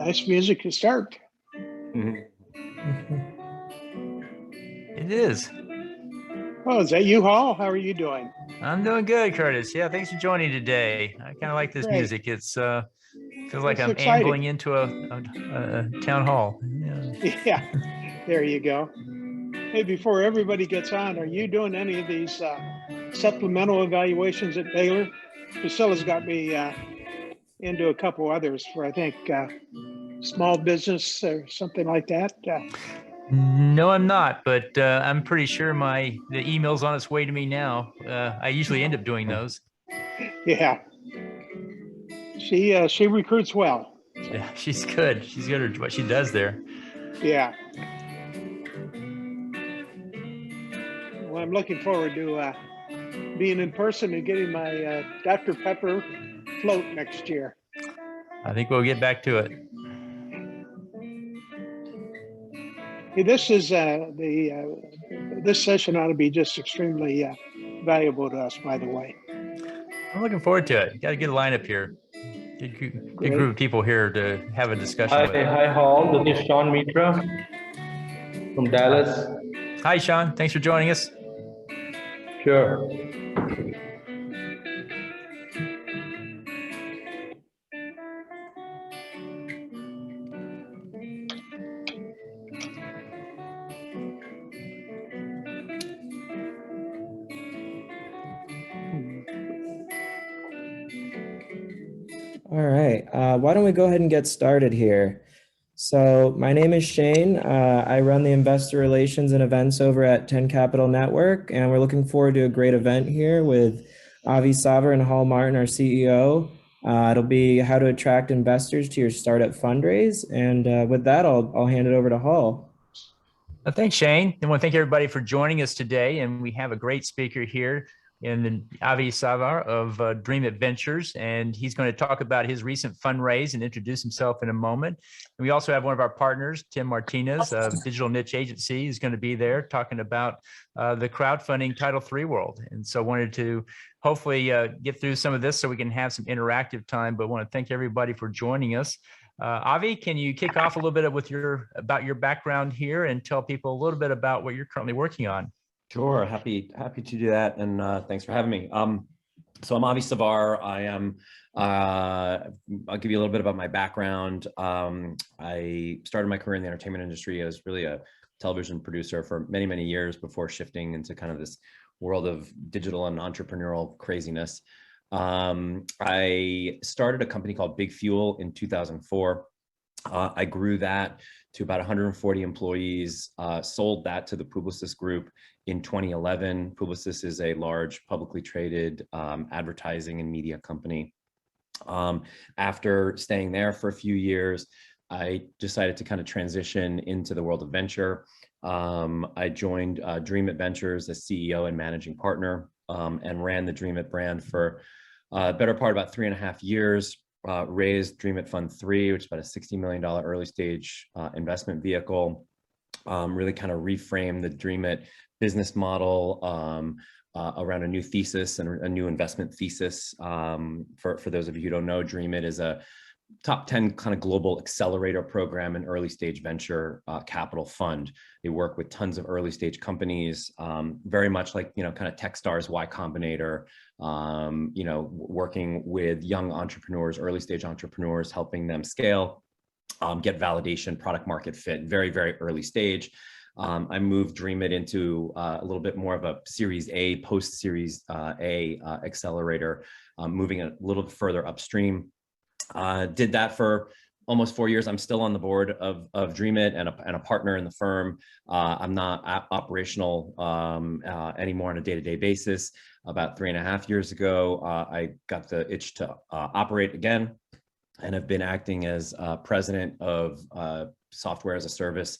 Nice music to start. It is. Oh, is that you, Hall? How are you doing? I'm doing good, Curtis. Yeah, thanks for joining today. I kind of like this Great. music. It's feels like It's I'm exciting. ambling into a town hall. Yeah, there you go. Hey, before everybody gets on, are you doing any of these supplemental evaluations at Baylor? Priscilla's got me into a couple others for, I think, small business or something like that. No, I'm not, but I'm pretty sure the email's on its way to me now. I usually end up doing those. Yeah, she recruits well. Yeah, she's good. She's good at what she does there. Yeah. Well, I'm looking forward to being in person and getting my Dr. Pepper float next year. I think we'll get back to it. Hey, this is this session ought to be just extremely valuable to us, by the way. I'm looking forward to it. You got to get a lineup here. Good group of people here to have a discussion with. Hi, Hall. This is Sean Mitra from Dallas. Hi, Sean. Thanks for joining us. Sure. All right, why don't we go ahead and get started here? So my name is Shane. I run the investor relations and events over at 10 Capital Network, and we're looking forward to a great event here with Avis, Savar, and Hall Martin, our CEO. It'll be how to attract investors to your startup fundraise. And with that, I'll hand it over to Hall. Thanks, Shane. I want to thank everybody for joining us today. And we have a great speaker here in Avis Savar of Dreamit Ventures, and he's going to talk about his recent fundraise and introduce himself in a moment. And we also have one of our partners, Tim Martinez of Digital Niche Agency, is going to be there talking about the crowdfunding Title III world. And so wanted to hopefully get through some of this so we can have some interactive time, but want to thank everybody for joining us. Avi, can you kick off a little bit about your background here and tell people a little bit about what you're currently working on? Sure, happy to do that, and thanks for having me. So I'm Avis Savar. I'll give you a little bit about my background. I started my career in the entertainment industry. I was really a television producer for many, many years before shifting into kind of this world of digital and entrepreneurial craziness. I started a company called Big Fuel in 2004. I grew that to about 140 employees, sold that to the Publicis Group in 2011. Publicis is a large publicly traded advertising and media company. After staying there for a few years, I decided to kind of transition into the world of venture. I joined Dreamit Ventures as CEO and managing partner, and ran the Dreamit brand for a better part about 3.5 years. Raised Dreamit Fund 3, which is about a $60 million early stage investment vehicle. Really kind of reframed the Dreamit business model around a new thesis and a new investment thesis. For those of you who don't know, Dreamit is a top 10 kind of global accelerator program and early stage venture capital fund. They work with tons of early stage companies, very much like, kind of Techstars, Y Combinator, working with young entrepreneurs, early stage entrepreneurs, helping them scale, get validation, product market fit, very, very early stage. I moved Dreamit into a little bit more of a Series A, post Series A accelerator, moving a little further upstream. Did that for almost 4 years. I'm still on the board of Dreamit and a partner in the firm. I'm not operational anymore on a day-to-day basis. About 3.5 years ago, I got the itch to operate again, and have been acting as president of software as a service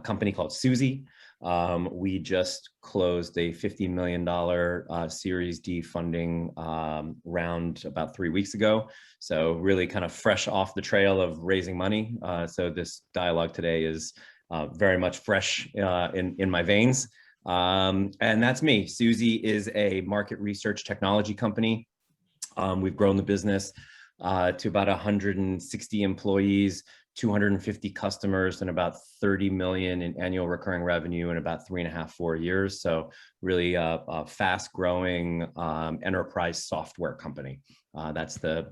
company called Suzy. We just closed a $50 million Series D funding round about 3 weeks ago. So really kind of fresh off the trail of raising money. So this dialogue today is very much fresh in my veins. And that's me. Suzy is a market research technology company. We've grown the business to about 160 employees, 250 customers, and about 30 million in annual recurring revenue in about 3.5, 4 years. So really a fast growing enterprise software company. That's the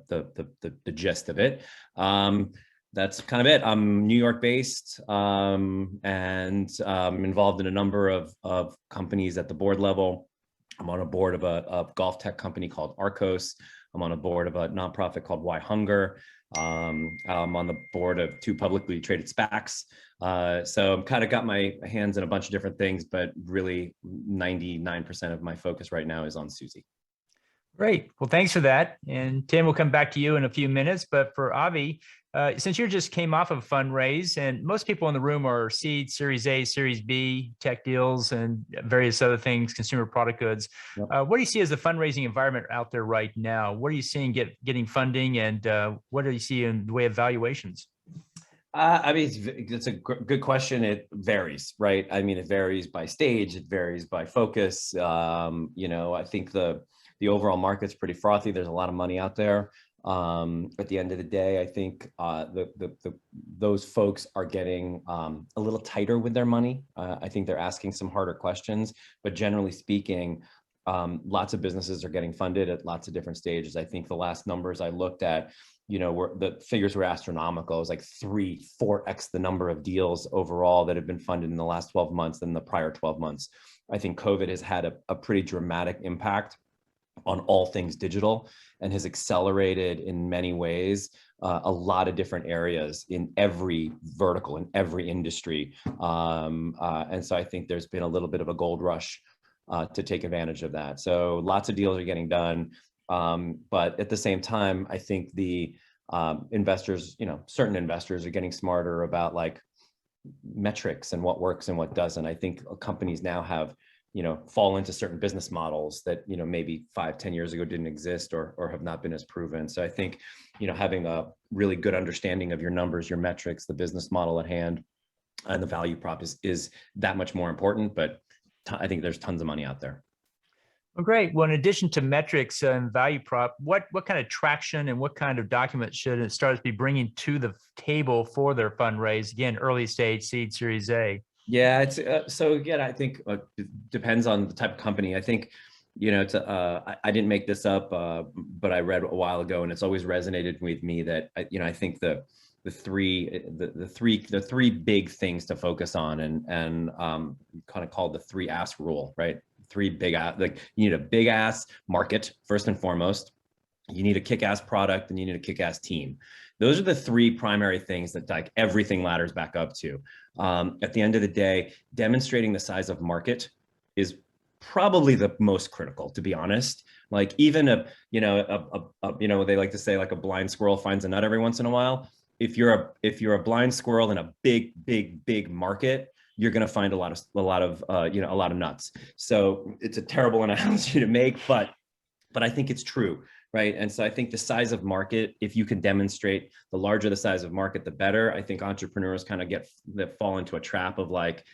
gist of it. That's kind of it. I'm New York based and involved in a number of companies at the board level. I'm on a board of a golf tech company called Arcos. I'm on a board of a nonprofit called Why Hunger. I'm on the board of 2 publicly traded SPACs. So I'm kind of got my hands in a bunch of different things, but really 99% of my focus right now is on Suzy. Great. Well, thanks for that. And Tim, we'll come back to you in a few minutes. But for Avi, since you just came off of a fundraise, and most people in the room are seed, Series A, Series B, tech deals, and various other things, consumer product goods. Yep. What do you see as the fundraising environment out there right now? What are you seeing getting funding, and what do you see in the way of valuations? I mean, it's a good question. It varies, right? I mean, it varies by stage. It varies by focus. I think the overall market's pretty frothy. There's a lot of money out there. At the end of the day, I think those folks are getting a little tighter with their money. I think they're asking some harder questions, but generally speaking, lots of businesses are getting funded at lots of different stages. I think the last numbers I looked at, the figures were astronomical. It was like 3-4x the number of deals overall that have been funded in the last 12 months than the prior 12 months. I think COVID has had a pretty dramatic impact on all things digital and has accelerated in many ways a lot of different areas in every vertical, in every industry. And so I think there's been a little bit of a gold rush to take advantage of that. So lots of deals are getting done. But at the same time, I think the investors, certain investors are getting smarter about like metrics and what works and what doesn't. I think companies now have fall into certain business models that, maybe 5-10 years ago didn't exist or have not been as proven. So I think, having a really good understanding of your numbers, your metrics, the business model at hand, and the value prop is that much more important. But I think there's tons of money out there. Well, great. Well, in addition to metrics and value prop, what kind of traction and what kind of documents should startups be bringing to the table for their fundraise? Again, early stage, seed, Series A. Yeah, it's so again, I think it depends on the type of company. I think, I didn't make this up, but I read a while ago, and it's always resonated with me that I think the three big things to focus on, and kind of called the 3 ass rule, right? 3 big ass, like you need a big ass market first and foremost. You need a kick-ass product, and you need a kick-ass team. Those are the 3 primary things that like everything ladders back up to. At the end of the day, demonstrating the size of market is probably the most critical, to be honest. Like even they like to say like a blind squirrel finds a nut every once in a while. If you're a blind squirrel in a big market, you're going to find a lot of nuts. So it's a terrible analogy to make, but I think it's true. Right. And so I think the size of market, if you can demonstrate the larger the size of market, the better. I think entrepreneurs kind of fall into a trap of like,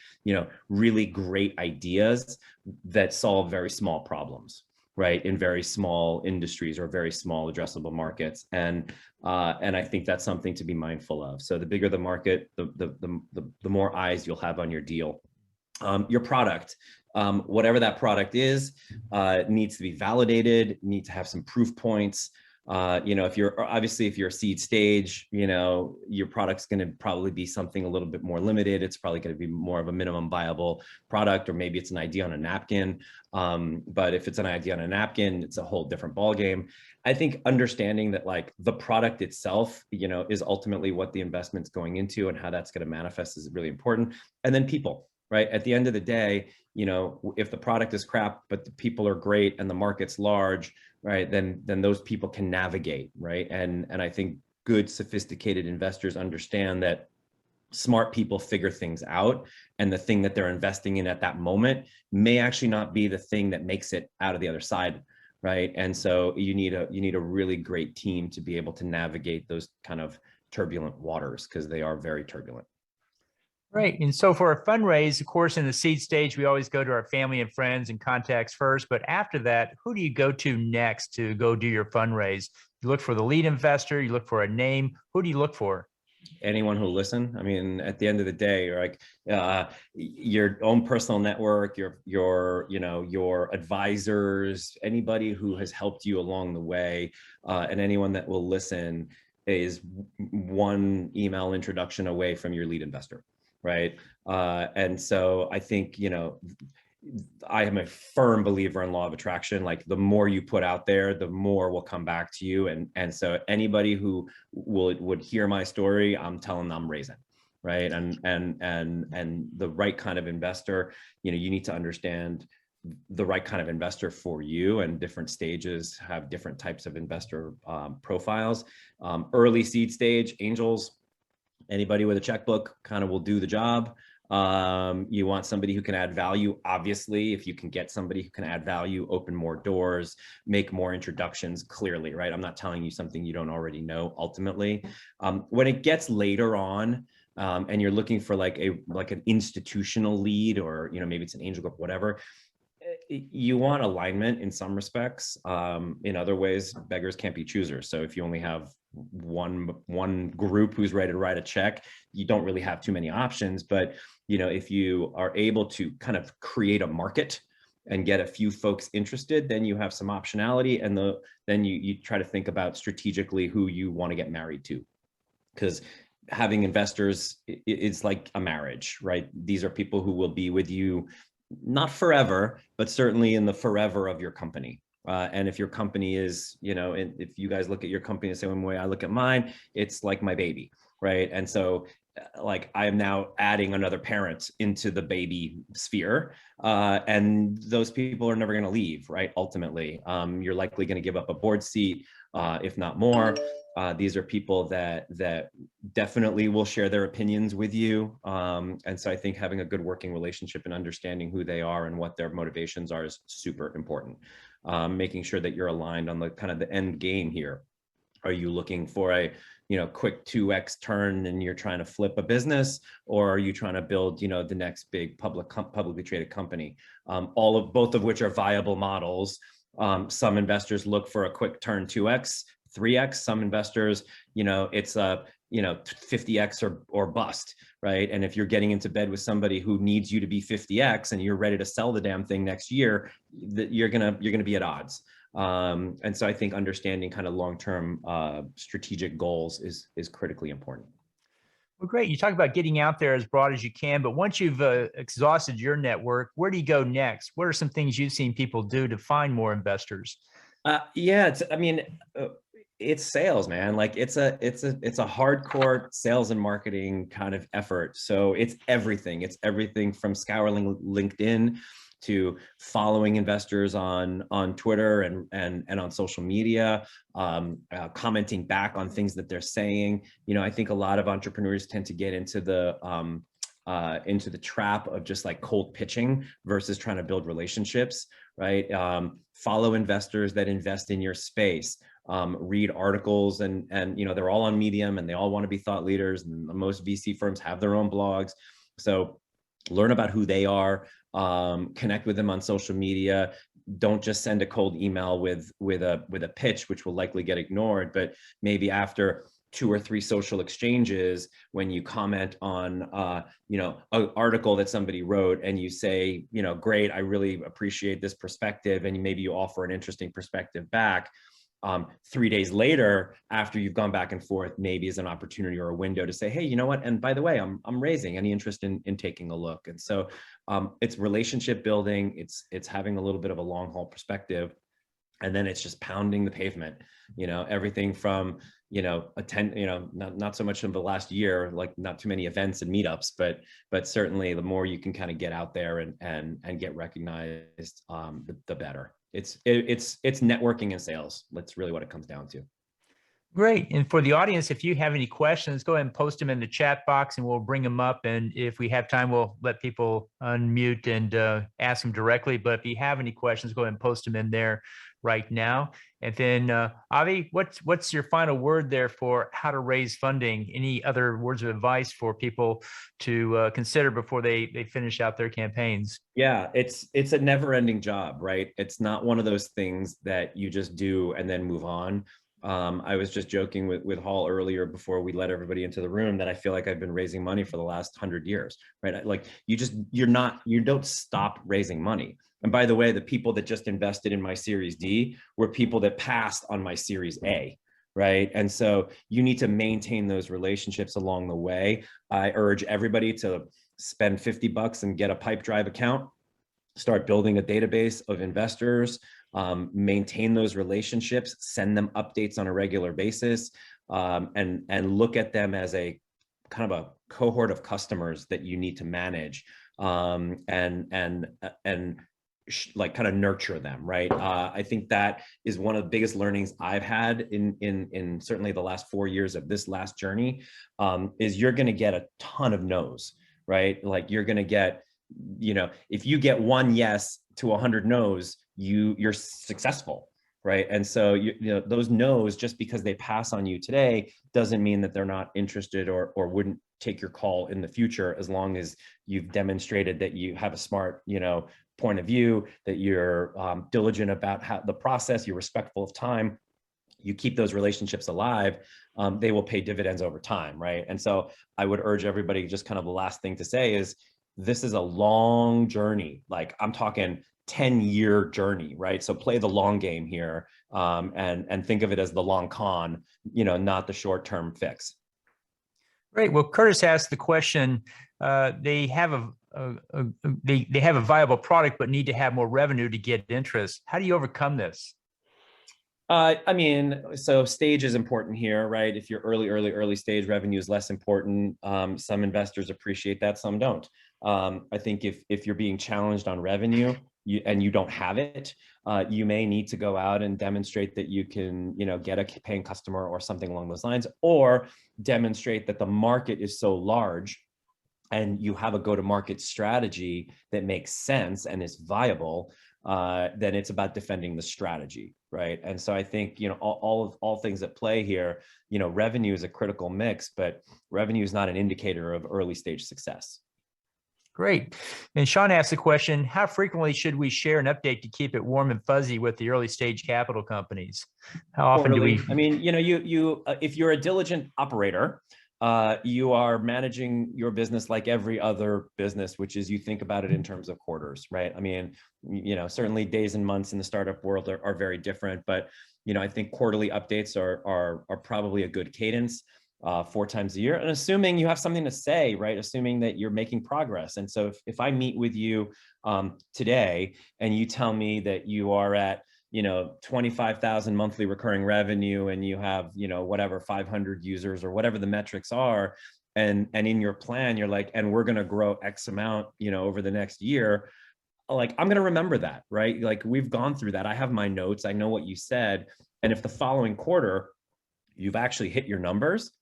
really great ideas that solve very small problems, right, in very small industries or very small addressable markets. And I think that's something to be mindful of. So the bigger the market, the more eyes you'll have on your deal. Your product, whatever that product is, needs to be validated, need to have some proof points. If you're a seed stage, your product's going to probably be something a little bit more limited. It's probably going to be more of a minimum viable product, or maybe it's an idea on a napkin. But if it's an idea on a napkin, it's a whole different ballgame. I think understanding that like the product itself, is ultimately what the investment's going into and how that's going to manifest is really important. And then people. Right. At the end of the day, if the product is crap, but the people are great and the market's large, right, then those people can navigate. Right. And I think good, sophisticated investors understand that smart people figure things out, and the thing that they're investing in at that moment may actually not be the thing that makes it out of the other side. Right. And so you need a really great team to be able to navigate those kind of turbulent waters, because they are very turbulent. Right. And so for a fundraise, of course, in the seed stage, we always go to our family and friends and contacts first. But after that, who do you go to next to go do your fundraise? You look for the lead investor, you look for a name. Who do you look for? Anyone who listen. I mean, at the end of the day, you're like your own personal network, your advisors, anybody who has helped you along the way, and anyone that will listen is one email introduction away from your lead investor, right? And so I think, I am a firm believer in law of attraction. Like the more you put out there, the more will come back to you. And so anybody who would hear my story, I'm telling them I'm raising, right? And the right kind of investor, you need to understand the right kind of investor for you, and different stages have different types of investor profiles. Early seed stage, angels, anybody with a checkbook kind of will do the job. You want somebody who can add value. Obviously, if you can get somebody who can add value, open more doors, make more introductions, clearly, right? I'm not telling you something you don't already know ultimately. When it gets later on, and you're looking for like an institutional lead, or maybe it's an angel group, whatever, you want alignment in some respects. In other ways, beggars can't be choosers. So if you only have one group who's ready to write a check, you don't really have too many options. But if you are able to kind of create a market and get a few folks interested, then you have some optionality, and then you try to think about strategically who you want to get married to, because having investors is like a marriage, right? These are people who will be with you not forever, but certainly in the forever of your company. And if your company is, if you guys look at your company the same way I look at mine, it's like my baby, right? And so like I am now adding another parent into the baby sphere, and those people are never going to leave, right? Ultimately, you're likely going to give up a board seat, if not more. These are people that definitely will share their opinions with you. And so I think having a good working relationship and understanding who they are and what their motivations are is super important. Making sure that you're aligned on the kind of the end game here. Are you looking for a quick 2x turn and you're trying to flip a business, or are you trying to build the next big publicly traded company? Both of which are viable models. Some investors look for a quick turn 2x, 3x. Some investors, it's a 50x or bust, right? And if you're getting into bed with somebody who needs you to be 50x and you're ready to sell the damn thing next year, you're gonna be at odds. And so I think understanding kind of long-term strategic goals is critically important. Well, great. You talk about getting out there as broad as you can, but once you've exhausted your network, where do you go next? What are some things you've seen people do to find more investors? Yeah, it's sales, man. Like it's a hardcore sales and marketing kind of effort. So it's everything. It's everything from scouring LinkedIn to following investors on Twitter and on social media, commenting back on things that they're saying. I think a lot of entrepreneurs tend to get into the trap of just like cold pitching versus trying to build relationships, right? Follow investors that invest in your space. Read articles, and they're all on Medium, and they all want to be thought leaders, and most VC firms have their own blogs. So learn about who they are, connect with them on social media. Don't just send a cold email with a pitch, which will likely get ignored, but maybe after 2 or 3 social exchanges, when you comment on an article that somebody wrote and you say, great, I really appreciate this perspective, and maybe you offer an interesting perspective back. 3 days later, after you've gone back and forth, maybe is an opportunity or a window to say, hey, you know what? And by the way, I'm raising. Any interest in taking a look? And so it's relationship building. It's having a little bit of a long haul perspective, and then it's just pounding the pavement. Everything from attend, not so much in the last year, like not too many events and meetups, but certainly the more you can kind of get out there and get recognized, the better. It's networking and sales. That's really what it comes down to. Great. And for the audience, if you have any questions, go ahead and post them in the chat box and we'll bring them up. And if we have time, we'll let people unmute and ask them directly. But if you have any questions, go ahead and post them in there right now. And then Avi, what's your final word there for how to raise funding? Any other words of advice for people to consider before they finish out their campaigns? Yeah, it's a never-ending job, right? It's not one of those things that you just do and then move on. I was just joking with Hall earlier before we let everybody into the room that I feel like I've been raising money for the last 100 years, right? Like you don't stop raising money. And by the way, the people that just invested in my Series D were people that passed on my Series A, right? And so you need to maintain those relationships along the way. I urge everybody to spend $50 and get a Pipedrive account, start building a database of investors, maintain those relationships, send them updates on a regular basis, and look at them as a kind of a cohort of customers that you need to manage, like kind of nurture them, right? I think that is one of the biggest learnings I've had in certainly the last 4 years of this last journey, is you're going to get a ton of no's, right? Like you're going to get, if you get one yes to 100 no's, you're successful, right? And so those no's, just because they pass on you today doesn't mean that they're not interested or wouldn't take your call in the future, as long as you've demonstrated that you have a smart point of view, that you're diligent about the process, you're respectful of time, you keep those relationships alive, they will pay dividends over time, right? And so I would urge everybody, just kind of the last thing to say is, this is a long journey. Like I'm talking 10-year journey, right? So play the long game here, and think of it as the long con, not the short-term fix. Great. Well, Curtis asked the question, they have a viable product, but need to have more revenue to get interest. How do you overcome this? I mean, so stage is important here, right? If you're early stage, revenue is less important. Some investors appreciate that, some don't. I think if you're being challenged on revenue and you don't have it, you may need to go out and demonstrate that you can, get a paying customer or something along those lines, or demonstrate that the market is so large and you have a go-to-market strategy that makes sense and is viable, then it's about defending the strategy, right? And so I think, all things at play here, revenue is a critical mix, but revenue is not an indicator of early stage success. Great. And Sean asked the question, how frequently should we share an update to keep it warm and fuzzy with the early stage capital companies? How often do we? I mean, if you're a diligent operator, you are managing your business like every other business, which is you think about it in terms of quarters, right? I mean, certainly days and months in the startup world are very different, but I think quarterly updates are probably a good cadence, 4 times a year, and assuming you have something to say, right? Assuming that you're making progress. And so if I meet with you today and you tell me that you are at 25,000 monthly recurring revenue and you have, whatever, 500 users or whatever the metrics are, and in your plan, you're like, and we're going to grow X amount, over the next year, like, I'm going to remember that, right? Like, we've gone through that. I have my notes. I know what you said. And if the following quarter you've actually hit your numbers,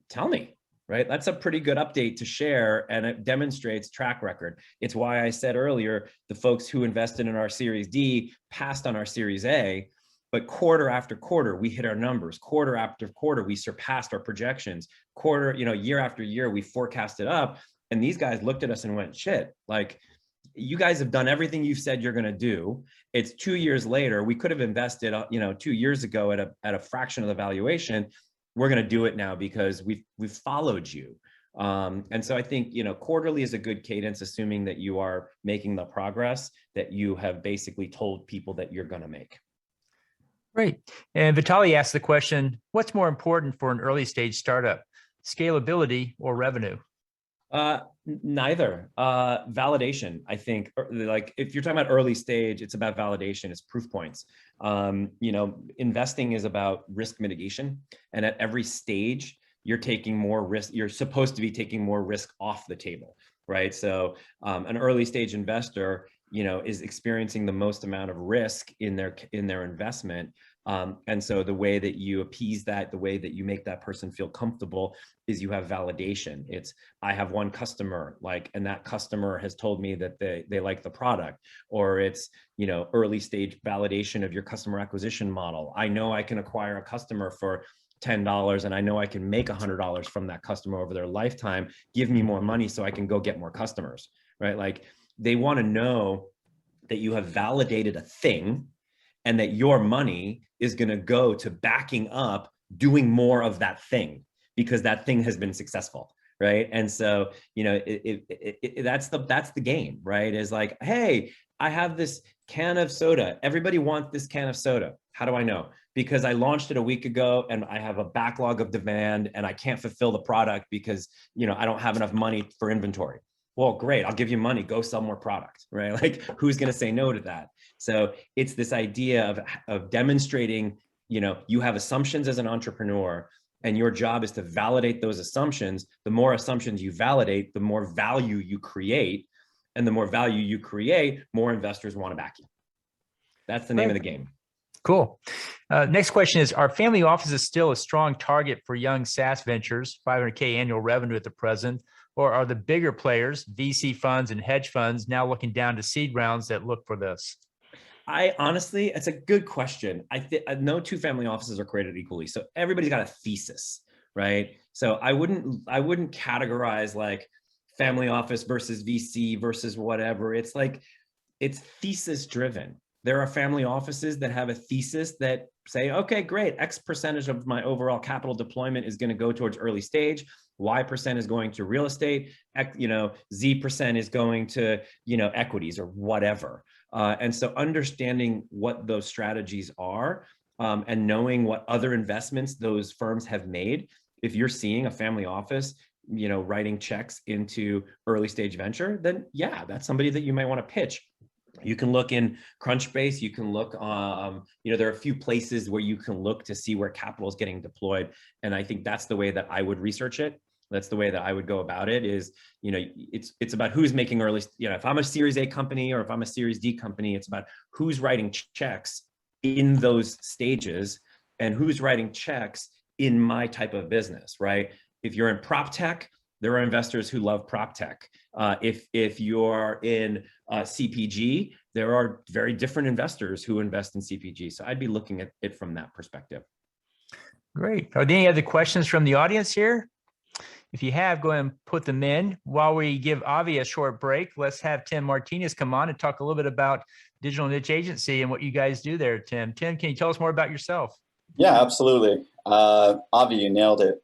tell me, right? That's a pretty good update to share, and it demonstrates track record. It's why I said earlier, the folks who invested in our Series D passed on our Series A, but quarter after quarter, we hit our numbers. Quarter after quarter, we surpassed our projections. Year after year, we forecasted up, and these guys looked at us and went, shit, like, you guys have done everything you've said you're going to do. It's 2 years later. We could have invested, 2 years ago at a fraction of the valuation. We're going to do it now because we've followed you. And so I think, quarterly is a good cadence, assuming that you are making the progress that you have basically told people that you're going to make. Great. And Vitaly asked the question, what's more important for an early stage startup, scalability or revenue? Neither. Validation, I think. Like, if you're talking about early stage, it's about validation, it's proof points. Investing is about risk mitigation, and at every stage you're taking more risk. You're supposed to be taking more risk off the table, right? So an early stage investor, is experiencing the most amount of risk in their investment, And so the way that you appease that, the way that you make that person feel comfortable is you have validation. It's, I have one customer, like, and that customer has told me that they like the product, or it's, you know, early stage validation of your customer acquisition model. I know I can acquire a customer for $10 and I know I can make $100 from that customer over their lifetime. Give me more money so I can go get more customers, right? Like, they want to know that you have validated a thing and that your money is going to go to backing up doing more of that thing because that thing has been successful, right? And so, you know, that's the game, right? Is like, hey, I have this can of soda. Everybody wants this can of soda. How do I know? Because I launched it a week ago and I have a backlog of demand and I can't fulfill the product because, you know, I don't have enough money for inventory. Well, great, I'll give you money, go sell more product, right? Like, who's going to say no to that? So it's this idea of demonstrating, you know, you have assumptions as an entrepreneur and your job is to validate those assumptions. The more assumptions you validate, the more value you create. And the more value you create, more investors want to back you. That's the name of the game. Cool. Next question is, are family offices still a strong target for young SaaS ventures, 500K annual revenue at the present? Or are the bigger players, VC funds and hedge funds, now looking down to seed rounds that look for this? I honestly, it's a good question. I think no two family offices are created equally. So everybody's got a thesis, right? So I wouldn't categorize like family office versus VC versus whatever. It's like, it's thesis driven. There are family offices that have a thesis that say, okay, great, X percentage of my overall capital deployment is going to go towards early stage. Y percent is going to real estate, you know, Z percent is going to, you know, equities or whatever. And so understanding what those strategies are and knowing what other investments those firms have made. If you're seeing a family office, you know, writing checks into early stage venture, then yeah, that's somebody that you might want to pitch. You can look in Crunchbase, you can look, you know, there are a few places where you can look to see where capital is getting deployed. And I think that's the way that I would research it. That's the way that I would go about it is, you know, it's about who's making early, you know, if I'm a Series A company or if I'm a Series D company, it's about who's writing checks in those stages and who's writing checks in my type of business, right? If you're in prop tech, there are investors who love prop tech. If you're in CPG, there are very different investors who invest in CPG. So I'd be looking at it from that perspective. Great. Are there any other questions from the audience here? If you have, go ahead and put them in. While we give Avi a short break, let's have Tim Martinez come on and talk a little bit about Digital Niche Agency and what you guys do there, Tim. Tim, can you tell us more about yourself? Yeah, absolutely. Avi, you nailed it.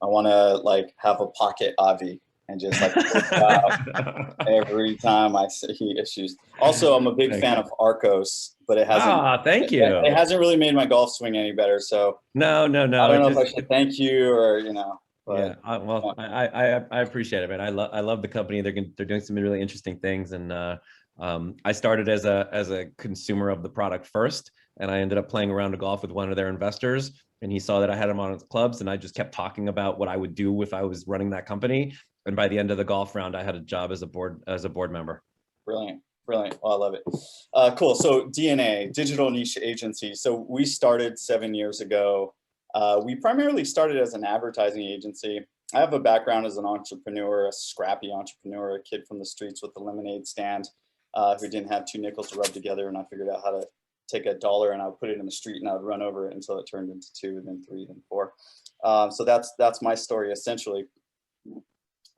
I want to like have a pocket Avi and just like every time I see issues. Also, I'm a big fan of Arcos, but it hasn't. Thank you. It hasn't really made my golf swing any better. So no. I don't know if I should thank you or, you know. But, yeah, well, I appreciate it, man. I love the company. They're doing some really interesting things, and I started as a consumer of the product first, and I ended up playing around to golf with one of their investors, and he saw that I had him on his clubs, and I just kept talking about what I would do if I was running that company. And by the end of the golf round, I had a job as a board member. Brilliant. Well, I love it. Cool. So DNA, Digital Niche Agency. So we started 7 years ago. We primarily started as an advertising agency. I have a background as an entrepreneur, a scrappy entrepreneur, a kid from the streets with a lemonade stand who didn't have 2 nickels to rub together. And I figured out how to take $1 and I would put it in the street and I would run over it until it turned into 2, then 3, then 4. So that's my story essentially.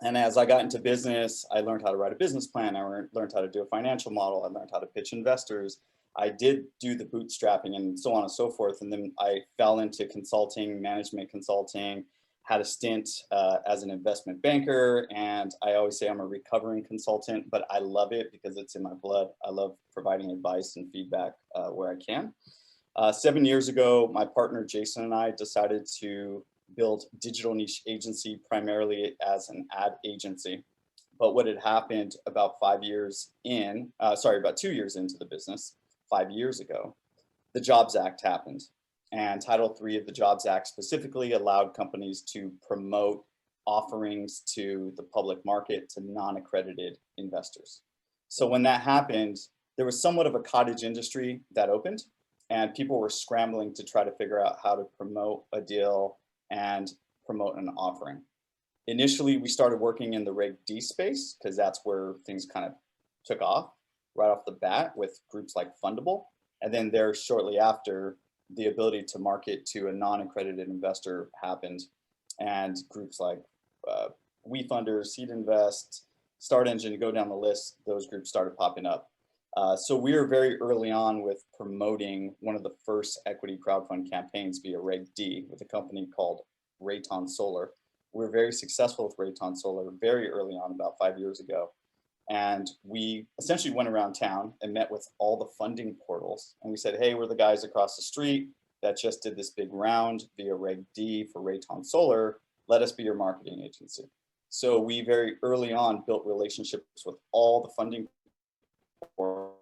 And as I got into business, I learned how to write a business plan. I learned how to do a financial model. I learned how to pitch investors. I did do the bootstrapping and so on and so forth. And then I fell into consulting, management consulting, had a stint as an investment banker. And I always say I'm a recovering consultant, but I love it because it's in my blood. I love providing advice and feedback where I can. 7 years ago, my partner Jason and I decided to build Digital Niche Agency primarily as an ad agency. But what had happened about 2 years into the business, 5 years ago, the Jobs Act happened. And Title III of the Jobs Act specifically allowed companies to promote offerings to the public market to non-accredited investors. So when that happened, there was somewhat of a cottage industry that opened. and people were scrambling to try to figure out how to promote a deal and promote an offering. Initially, we started working in the Reg D space because that's where things kind of took off right off the bat with groups like Fundable. And then there shortly after, the ability to market to a non-accredited investor happened. And groups like WeFunders, Seed Invest, Start Engine, to go down the list, those groups started popping up. So we were very early on with promoting one of the first equity crowdfund campaigns via Reg D with a company called Rayton Solar. We were very successful with Rayton Solar very early on, about 5 years ago. And we essentially went around town and met with all the funding portals. And we said, hey, we're the guys across the street that just did this big round via Reg D for Rayton Solar. Let us be your marketing agency. So we very early on built relationships with all the funding portals.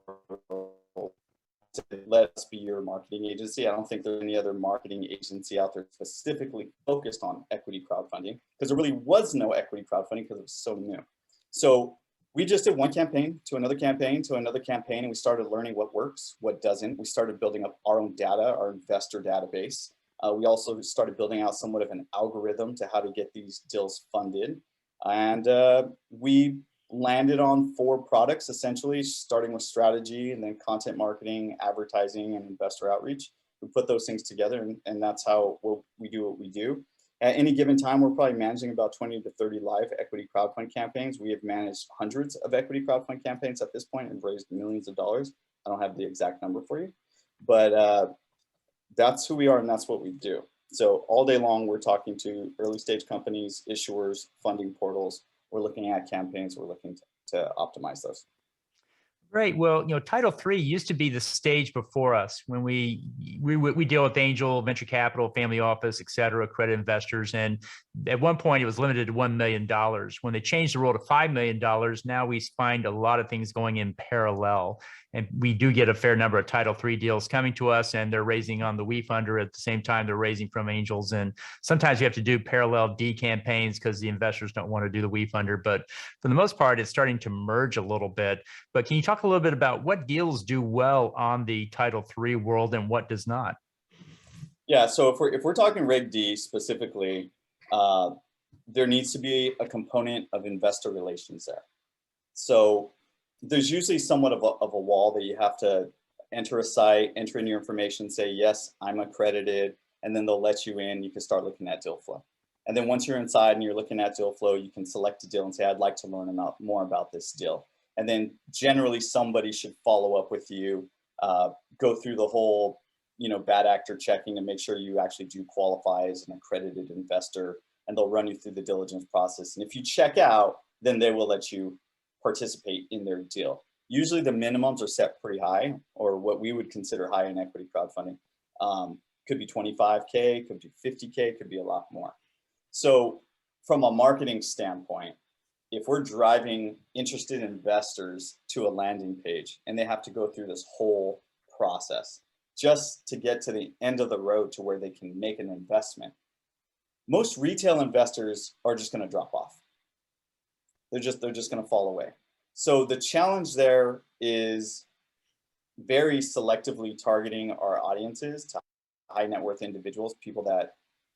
Let us be your marketing agency. I don't think there's any other marketing agency out there specifically focused on equity crowdfunding, because there really was no equity crowdfunding because it was so new. So we just did one campaign to another campaign to another campaign, and we started learning what works, what doesn't. We started building up our own data, our investor database. We also started building out somewhat of an algorithm to how to get these deals funded. And we landed on 4 products, essentially, starting with strategy and then content marketing, advertising, and investor outreach. We put those things together, and that's how we do what we do. At any given time, we're probably managing about 20 to 30 live equity crowdfund campaigns. We have managed hundreds of equity crowdfund campaigns at this point and raised millions of dollars. I don't have the exact number for you, but that's who we are and that's what we do. So all day long, we're talking to early stage companies, issuers, funding portals. We're looking at campaigns. We're looking to optimize those. Great. Well, Title III used to be the stage before us when we deal with angel, venture capital, family office, et cetera, credit investors. And at one point, it was limited to $1 million. When they changed the rule to $5 million, now we find a lot of things going in parallel. And we do get a fair number of Title III deals coming to us, and they're raising on the WeFunder at the same time they're raising from angels. And sometimes you have to do parallel D campaigns because the investors don't want to do the WeFunder. But for the most part, it's starting to merge a little bit. But can you talk a little bit about what deals do well on the Title III world and what does not? Yeah, so if we're talking Reg D specifically, there needs to be a component of investor relations there. So there's usually somewhat of a wall that you have to enter a site, enter in your information, say, yes, I'm accredited, and then they'll let you in. You can start looking at deal flow. And then once you're inside and you're looking at deal flow, you can select a deal and say, I'd like to learn more about this deal. And then generally somebody should follow up with you, go through the whole, bad actor checking to make sure you actually do qualify as an accredited investor, and they'll run you through the diligence process. And if you check out, then they will let you participate in their deal. Usually the minimums are set pretty high, or what we would consider high in equity crowdfunding. Could be 25K, could be 50K, could be a lot more. So from a marketing standpoint, if we're driving interested investors to a landing page and they have to go through this whole process just to get to the end of the road to where they can make an investment, most retail investors are just going to drop off. They're just going to fall away. So the challenge there is very selectively targeting our audiences to high net worth individuals, people that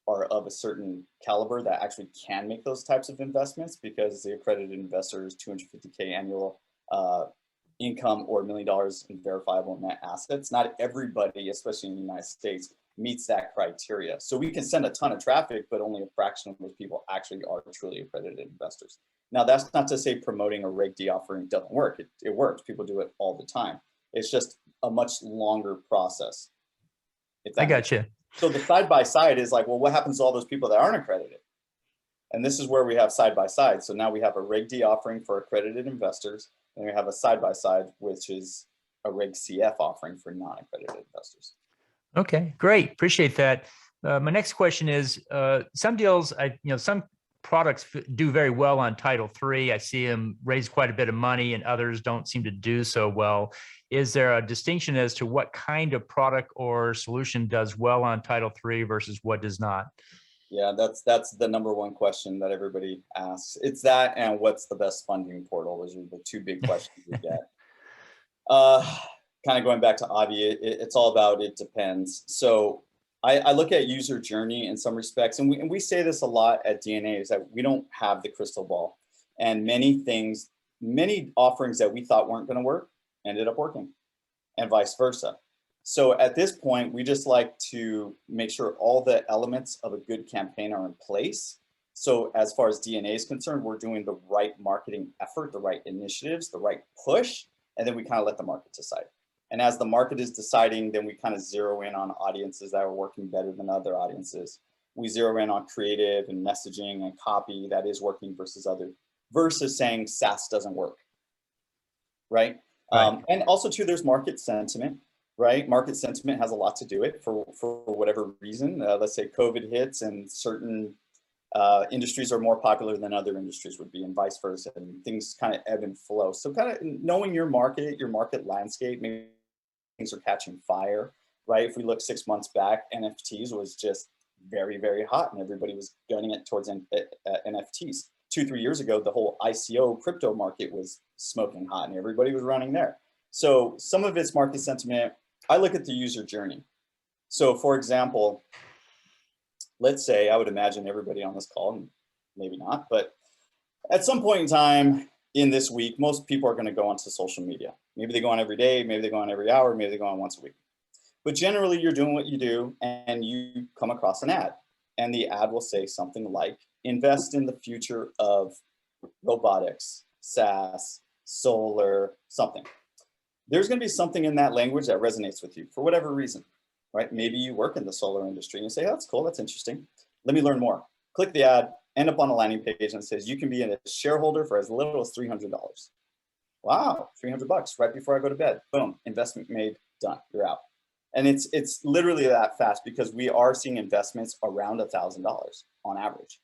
are of a certain caliber that actually can make those types of investments, because the accredited investor is 250K annual income or $1 million in verifiable net assets. Not everybody, especially in the United States, meets that criteria. So we can send a ton of traffic, but only a fraction of those people actually are truly accredited investors. Now, that's not to say promoting a Reg D offering doesn't work. It works. People do it all the time. It's just a much longer process. I got you. So the side-by-side is like, well, what happens to all those people that aren't accredited? And this is where we have side-by-side. So now we have a Reg D offering for accredited investors, and we have a side-by-side, which is a Reg CF offering for non-accredited investors. Okay, great. Appreciate that. My next question is, some deals, some products do very well on Title III. I see them raise quite a bit of money, and others don't seem to do so well. Is there a distinction as to what kind of product or solution does well on Title III versus what does not? Yeah, that's the number one question that everybody asks. It's that, and what's the best funding portal? Those are the two big questions we get. kind of going back to Avi, it's all about it depends. So I look at user journey in some respects, and we say this a lot at DNA, is that we don't have the crystal ball. And many offerings that we thought weren't going to work ended up working, and vice versa. So at this point, we just like to make sure all the elements of a good campaign are in place. So as far as DNA is concerned, we're doing the right marketing effort, the right initiatives, the right push, and then we kind of let the market decide. And as the market is deciding, then we kind of zero in on audiences that are working better than other audiences. We zero in on creative and messaging and copy that is working versus saying SaaS doesn't work, right? And also too, there's market sentiment, right? Market sentiment has a lot to do with it for whatever reason. Let's say COVID hits and certain industries are more popular than other industries would be, and vice versa, and things kind of ebb and flow. So kind of knowing your market landscape, maybe things are catching fire, right? If we look 6 months back, NFTs was just very, very hot, and everybody was gunning it towards NFTs. 2-3 years ago, the whole ICO crypto market was smoking hot, and everybody was running there. So some of it's market sentiment. I look at the user journey. So for example, let's say, I would imagine everybody on this call, and maybe not, but at some point in time in this week, most people are going to go onto social media. Maybe they go on every day, maybe they go on every hour, maybe they go on once a week. But generally, you're doing what you do, and you come across an ad, and the ad will say something like, invest in the future of robotics, SaaS, solar, something. There's going to be something in that language that resonates with you for whatever reason, right? Maybe you work in the solar industry and you say, oh, that's cool, that's interesting. Let me learn more. Click the ad, end up on a landing page and says, you can be a shareholder for as little as $300. Wow, $300 right before I go to bed. Boom, investment made, done, you're out. And it's literally that fast, because we are seeing investments around $1,000 on average.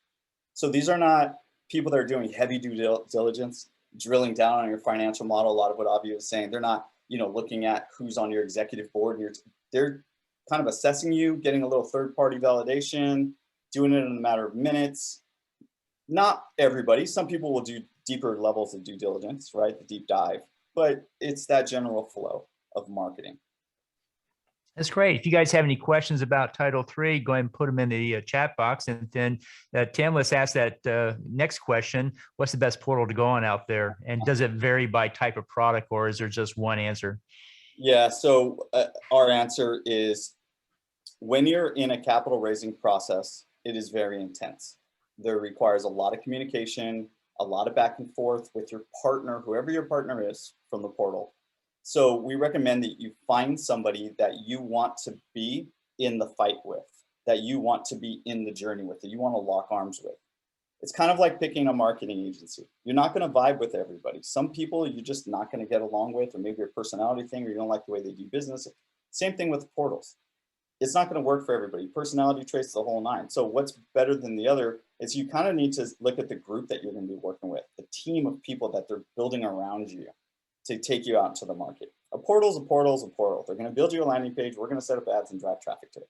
So these are not people that are doing heavy due diligence, drilling down on your financial model. A lot of what Avi was saying, they're not, looking at who's on your executive board. They're kind of assessing you, getting a little third-party validation, doing it in a matter of minutes. Not everybody. Some people will do deeper levels of due diligence, right? The deep dive, but it's that general flow of marketing. That's great. If you guys have any questions about Title III, go ahead and put them in the chat box. And then Tim, let's ask that next question. What's the best portal to go on out there? And does it vary by type of product, or is there just one answer? Yeah, so our answer is, when you're in a capital raising process, it is very intense. There requires a lot of communication, a lot of back and forth with your partner, whoever your partner is from the portal. So we recommend that you find somebody that you want to be in the fight with, that you want to be in the journey with, that you want to lock arms with. It's kind of like picking a marketing agency. You're not going to vibe with everybody. Some people you're just not going to get along with, or maybe a personality thing, or you don't like the way they do business. Same thing with portals. It's not going to work for everybody. Personality traits, the whole nine. So what's better than the other is you kind of need to look at the group that you're going to be working with, the team of people that they're building around you to take you out into the market. A portal is a portal is a portal. They're going to build you a landing page. We're going to set up ads and drive traffic to it,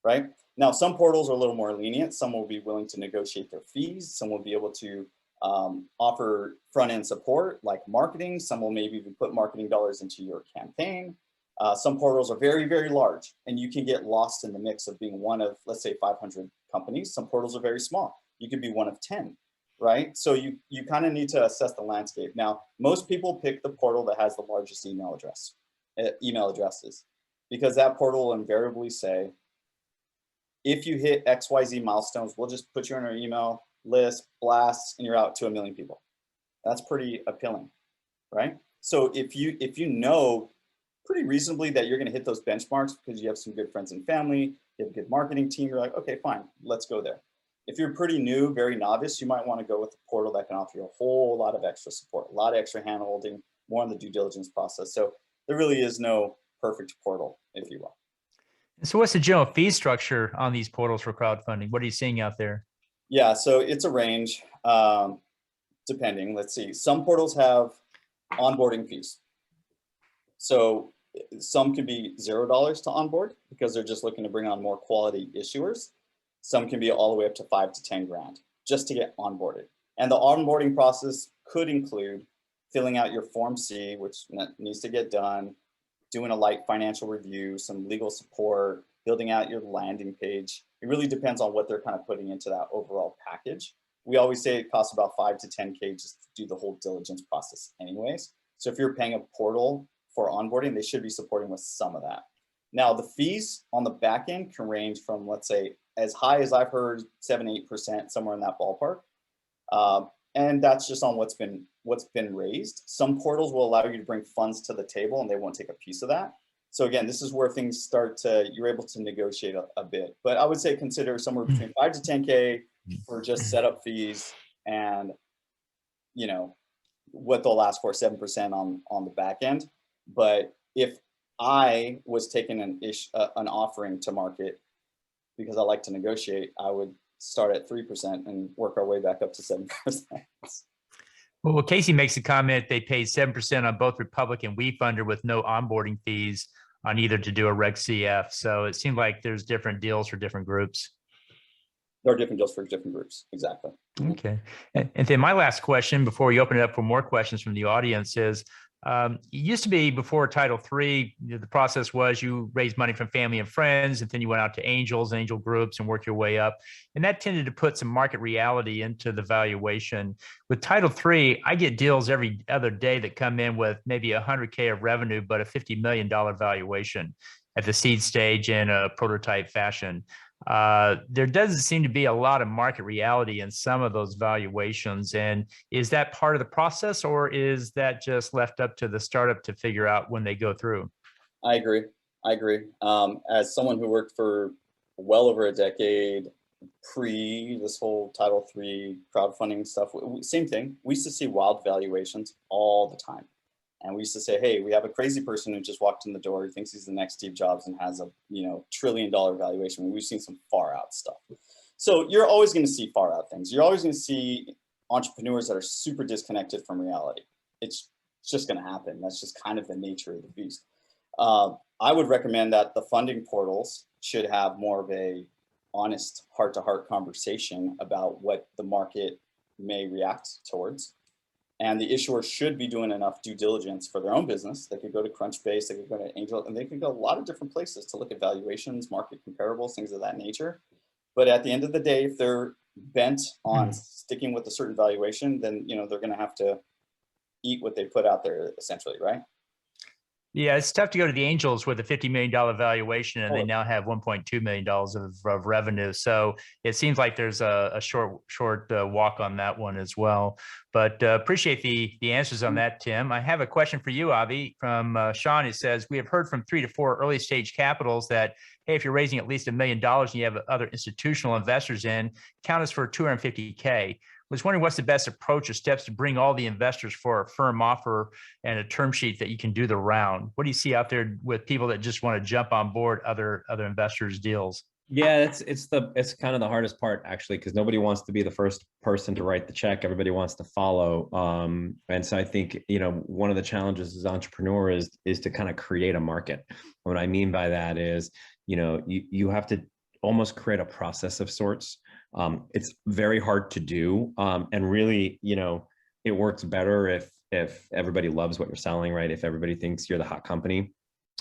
right? Now, some portals are a little more lenient. Some will be willing to negotiate their fees. Some will be able to offer front-end support like marketing. Some will maybe even put marketing dollars into your campaign. Some portals are very, very large, and you can get lost in the mix of being one of, let's say, 500 companies. Some portals are very small. You could be one of 10. Right? So you kind of need to assess the landscape. Now, most people pick the portal that has the largest email addresses, because that portal will invariably say, if you hit XYZ milestones, we'll just put you on our email list, blast, and you're out to 1 million people. That's pretty appealing, right? So if you know pretty reasonably that you're going to hit those benchmarks because you have some good friends and family, you have a good marketing team, you're like, okay, fine, let's go there. If you're pretty new, very novice, you might want to go with a portal that can offer you a whole lot of extra support, a lot of extra handholding, more on the due diligence process. So there really is no perfect portal, if you will. So what's the general fee structure on these portals for crowdfunding? What are you seeing out there? Yeah, so it's a range, depending. Let's see. Some portals have onboarding fees. So some can be $0 to onboard because they're just looking to bring on more quality issuers. Some can be all the way up to 5 to 10 grand just to get onboarded. And the onboarding process could include filling out your Form C, which needs to get done, doing a light financial review, some legal support, building out your landing page. It really depends on what they're kind of putting into that overall package. We always say it costs about 5 to 10K just to do the whole diligence process anyways. So if you're paying a portal for onboarding, they should be supporting with some of that. Now, the fees on the back end can range from, let's say, as high as I've heard, 7-8%, somewhere in that ballpark. And that's just on what's been raised. Some portals will allow you to bring funds to the table and they won't take a piece of that. So again, this is where things start to, you're able to negotiate a bit. But I would say consider somewhere between 5 to 10K for just setup fees, and what they'll ask for, 7% on the back end. But if I was taking an offering to market, because I like to negotiate, I would start at 3% and work our way back up to 7%. Well, Casey makes a comment they paid 7% on both Republic and WeFunder with no onboarding fees on either to do a Reg CF. So it seemed like there's different deals for different groups. There are different deals for different groups. Exactly. Okay. And then my last question before we open it up for more questions from the audience is, it used to be before Title III, the process was you raised money from family and friends, and then you went out to angels, angel groups, and worked your way up. And that tended to put some market reality into the valuation. With Title III, I get deals every other day that come in with maybe 100K of revenue, but a $50 million valuation at the seed stage in a prototype fashion. There doesn't seem to be a lot of market reality in some of those valuations. And is that part of the process, or is that just left up to the startup to figure out when they go through? I agree. As someone who worked for well over a decade pre this whole Title III crowdfunding stuff, same thing. We used to see wild valuations all the time. And we used to say, hey, we have a crazy person who just walked in the door, who thinks he's the next Steve Jobs and has a $1 trillion valuation. We've seen some far out stuff. So you're always going to see far out things. You're always going to see entrepreneurs that are super disconnected from reality. It's just going to happen. That's just kind of the nature of the beast. I would recommend that the funding portals should have more of a honest heart-to-heart conversation about what the market may react towards. And the issuer should be doing enough due diligence for their own business. They could go to Crunchbase, they could go to Angel, and they could go a lot of different places to look at valuations, market comparables, things of that nature. But at the end of the day, if they're bent on sticking with a certain valuation, then they're going to have to eat what they put out there, essentially, right? Yeah, it's tough to go to the angels with a $50 million valuation, and they now have $1.2 million of revenue. So it seems like there's a short walk on that one as well. But appreciate the answers on that, Tim. I have a question for you, Avi, from Sean. It says, we have heard from 3 to 4 early stage capitals that, hey, if you're raising at least $1 million and you have other institutional investors in, count us for 250K. Was wondering what's the best approach or steps to bring all the investors for a firm offer and a term sheet that you can do the round. What do you see out there with people that just want to jump on board other investors' deals? Yeah, it's kind of the hardest part, actually, because nobody wants to be the first person to write the check. Everybody wants to follow. And so I think, one of the challenges as entrepreneurs is to kind of create a market. What I mean by that is, you have to almost create a process of sorts. It's very hard to do. And really, it works better if everybody loves what you're selling, right? If everybody thinks you're the hot company.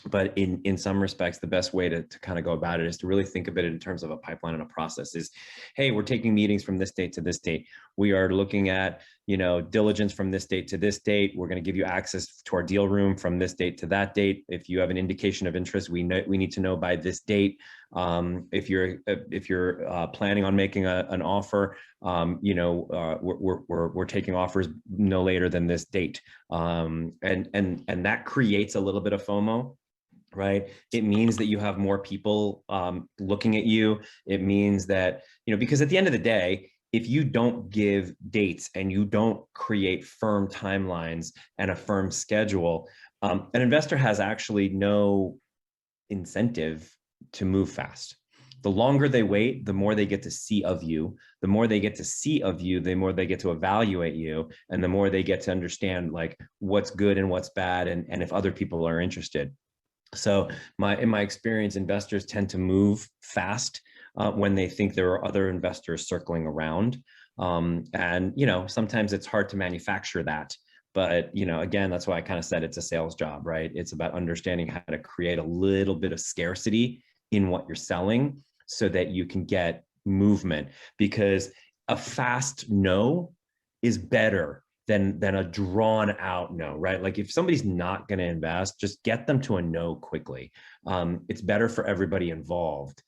But in some respects, the best way to kind of go about it is to really think of it in terms of a pipeline and a process is, hey, we're taking meetings from this date to this date. We are looking at, diligence from this date to this date. We're going to give you access to our deal room from this date to that date. If you have an indication of interest, we need to know by this date. If you're planning on making an offer, we're taking offers no later than this date. And that creates a little bit of FOMO. Right. It means that you have more people looking at you. It means that, because at the end of the day, if you don't give dates and you don't create firm timelines and a firm schedule, an investor has actually no incentive to move fast. The longer they wait, the more they get to see of you. The more they get to see of you, the more they get to evaluate you, and the more they get to understand like what's good and what's bad, and if other people are interested. So in my experience, investors tend to move fast when they think there are other investors circling around. And, sometimes it's hard to manufacture that. But, again, that's why I kind of said it's a sales job, right? It's about understanding how to create a little bit of scarcity in what you're selling so that you can get movement, because a fast no is better than a drawn out no, right? Like if somebody's not going to invest, just get them to a no quickly. It's better for everybody involved.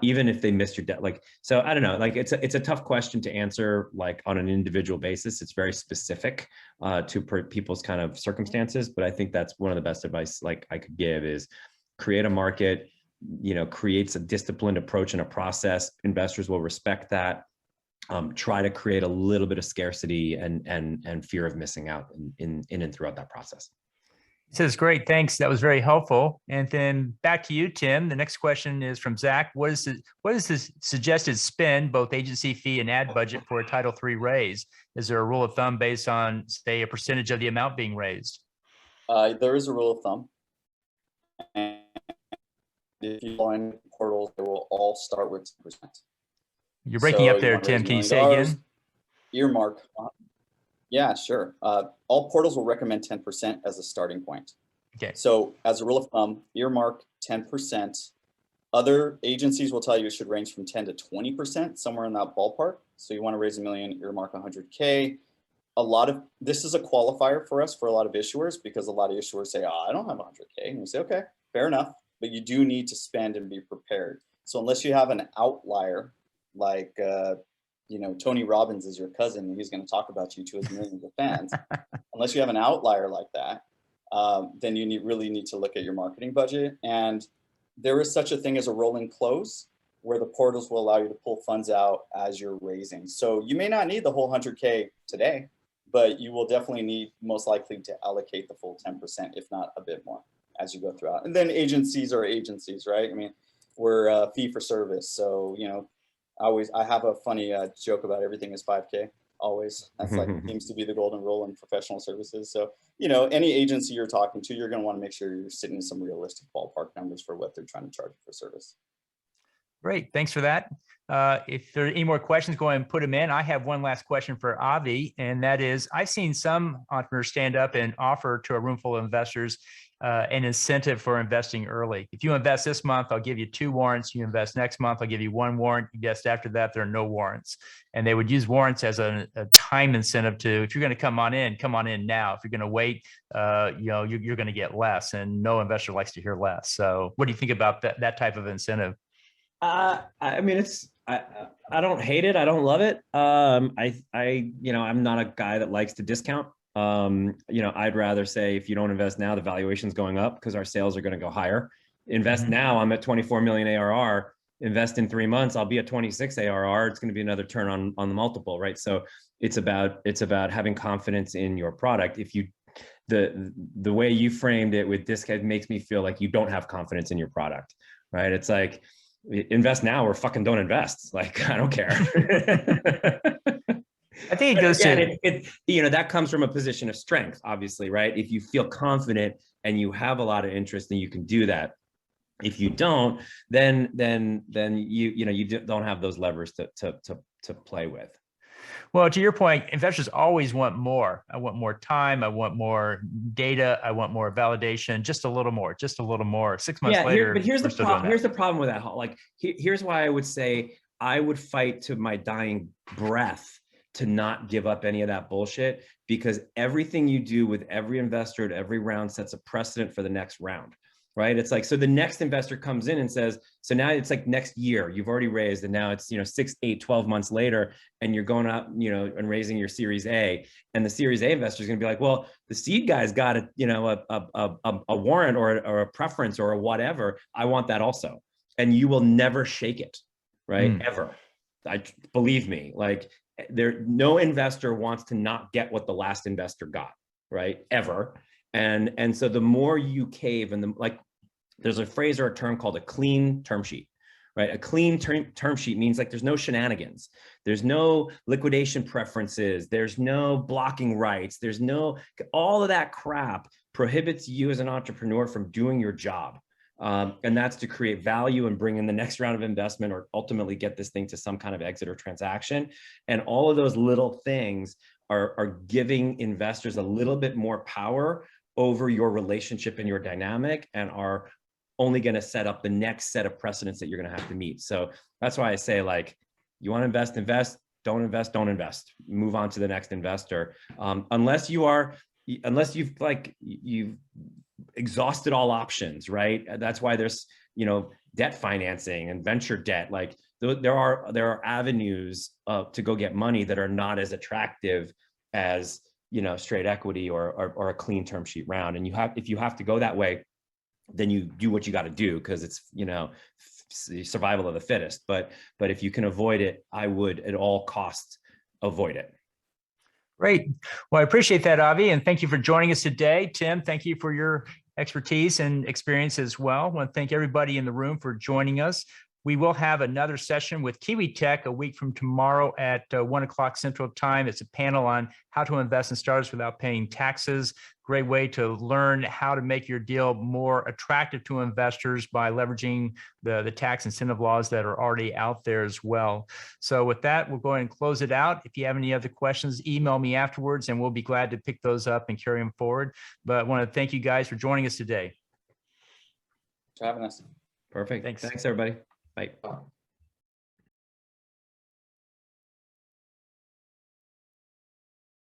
Even if they miss your debt, so I don't know, it's a tough question to answer, on an individual basis. It's very specific to people's kind of circumstances, but I think that's one of the best advice I could give is create a market, creates a disciplined approach and a process. Investors will respect that. Try to create a little bit of scarcity and fear of missing out in and throughout that process. Says great, thanks. That was very helpful. And then back to you, Tim. The next question is from Zach. What is the suggested spend, both agency fee and ad budget, for a Title III raise? Is there a rule of thumb based on, say, a percentage of the amount being raised? There is a rule of thumb. And if you join portals, they will all start with 10%. You're breaking up there, Tim. Can you say again? Earmark. Yeah, sure. All portals will recommend 10% as a starting point. Okay. So as a rule of thumb, earmark 10%. Other agencies will tell you it should range from 10 to 20%, somewhere in that ballpark. So you want to raise $1 million, earmark 100K. This is a qualifier for us for a lot of issuers, because a lot of issuers say, oh, I don't have 100K. And we say, okay, fair enough, but you do need to spend and be prepared. So unless you have an outlier, like, Tony Robbins is your cousin, and he's going to talk about you to his millions of fans. Unless you have an outlier like that, then you really need to look at your marketing budget. And there is such a thing as a rolling close, where the portals will allow you to pull funds out as you're raising. So you may not need the whole 100K today, but you will definitely need, most likely, to allocate the full 10%, if not a bit more, as you go throughout. And then agencies are agencies, right? I mean, we're fee for service. So, I have a funny joke about everything is 5K always. That's seems to be the golden rule in professional services. So, any agency you're talking to, you're going to want to make sure you're sitting in some realistic ballpark numbers for what they're trying to charge for service. Great, thanks for that. If there are any more questions, go ahead and put them in. I have one last question for Avi, and that is, I've seen some entrepreneurs stand up and offer to a room full of investors an incentive for investing early. If you invest this month, I'll give you 2 warrants. You invest next month, I'll give you 1 warrant. You invest after that, there are no warrants. And they would use warrants as a time incentive to, if you're going to come on in now. If you're going to wait, you're going to get less, and no investor likes to hear less. So what do you think about that type of incentive? I mean, I don't hate it. I don't love it. I'm not a guy that likes to discount. I'd rather say, if you don't invest now, the valuation's going up because our sales are going to go higher. Invest now, I'm at 24 million ARR. Invest in 3 months, I'll be at 26 ARR. It's going to be another turn on the multiple, right? So it's about having confidence in your product. If you, the way you framed it with discount makes me feel like you don't have confidence in your product, right? It's like, invest now or fucking don't invest. Like, I don't care. I think it goes to, that comes from a position of strength, obviously, right? If you feel confident and you have a lot of interest, then you can do that. If you don't, then you don't have those levers to play with. Well, to your point, investors always want more. I want more time. I want more data. I want more validation. Just a little more. 6 months later. But here's the problem. Here's the problem with that. Here's why I would say I would fight to my dying breath to not give up any of that bullshit, because everything you do with every investor at every round sets a precedent for the next round. Right? It's like, so the next investor comes in and says, so now it's like next year, you've already raised, and now it's, 6, 8, 12 months later, and you're going out, and raising your Series A, and the Series A investor is going to be like, well, the seed guy's got a warrant or a preference or a whatever. I want that also. And you will never shake it, right? Ever. Believe me, no investor wants to not get what the last investor got, right? Ever. And so the more you cave, and there's a phrase or a term called a clean term sheet, right? A clean term sheet means there's no shenanigans. There's no liquidation preferences. There's no blocking rights. All of that crap prohibits you as an entrepreneur from doing your job, And that's to create value and bring in the next round of investment or ultimately get this thing to some kind of exit or transaction. And all of those little things are giving investors a little bit more power over your relationship and your dynamic, and are only going to set up the next set of precedents that you're going to have to meet. So that's why I say, like, you want to invest, invest. Don't invest, don't invest. Move on to the next investor. Unless you've exhausted all options, right? That's why there's, debt financing and venture debt. Like there are avenues to go get money that are not as attractive as, straight equity or a clean term sheet round. And if you have to go that way, then you do what you got to do, because it's, survival of the fittest. But if you can avoid it, I would at all costs avoid it. Great. Well, I appreciate that, Avi, and thank you for joining us today. Tim, thank you for your expertise and experience as well. I want to thank everybody in the room for joining us. We will have another session with Kiwi Tech a week from tomorrow at 1 o'clock Central Time. It's a panel on how to invest in startups without paying taxes. Great way to learn how to make your deal more attractive to investors by leveraging the tax incentive laws that are already out there as well. So with that, we'll go ahead and close it out. If you have any other questions, email me afterwards and we'll be glad to pick those up and carry them forward. But I want to thank you guys for joining us today. Thanks for having us. Perfect. Thanks. Thanks, everybody. Bye.